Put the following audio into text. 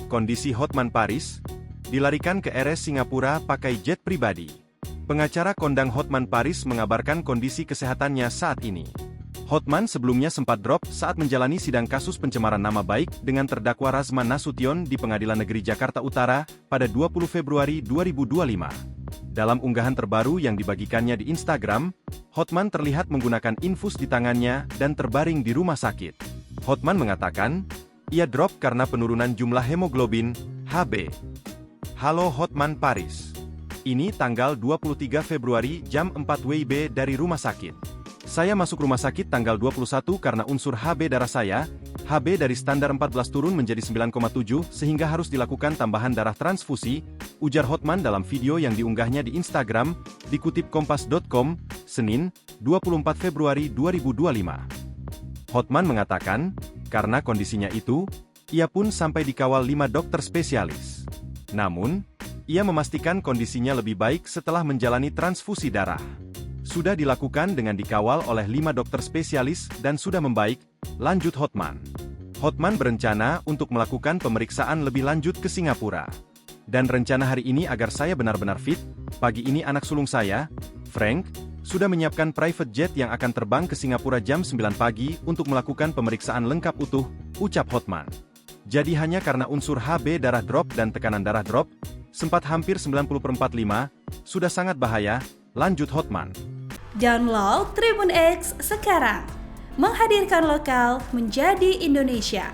Kondisi Hotman Paris dilarikan ke RS Singapura pakai jet pribadi. Pengacara kondang Hotman Paris mengabarkan kondisi kesehatannya saat ini. Hotman sebelumnya sempat drop saat menjalani sidang kasus pencemaran nama baik dengan terdakwa Razman Nasution di Pengadilan Negeri Jakarta Utara pada 20 Februari 2025. Dalam unggahan terbaru yang dibagikannya di Instagram, Hotman terlihat menggunakan infus di tangannya dan terbaring di rumah sakit. Hotman mengatakan, ia drop karena penurunan jumlah hemoglobin, HB. Halo Hotman Paris. Ini tanggal 23 Februari jam 4 WIB dari rumah sakit. Saya masuk rumah sakit tanggal 21 karena unsur HB darah saya, HB dari standar 14 turun menjadi 9,7 sehingga harus dilakukan tambahan darah transfusi, ujar Hotman dalam video yang diunggahnya di Instagram, dikutip kompas.com, Senin, 24 Februari 2025. Hotman mengatakan, karena kondisinya itu, ia pun sampai dikawal 5 dokter spesialis. Namun, ia memastikan kondisinya lebih baik setelah menjalani transfusi darah. Sudah dilakukan dengan dikawal oleh 5 dokter spesialis dan sudah membaik, lanjut Hotman. Hotman berencana untuk melakukan pemeriksaan lebih lanjut ke Singapura. Dan rencana hari ini agar saya benar-benar fit, pagi ini anak sulung saya, Frank, sudah menyiapkan private jet yang akan terbang ke Singapura jam 9 pagi untuk melakukan pemeriksaan lengkap utuh, ucap Hotman. Jadi hanya karena unsur HB darah drop dan tekanan darah drop, sempat hampir 90/45, sudah sangat bahaya, lanjut Hotman. Download Tribun X sekarang, menghadirkan lokal menjadi Indonesia.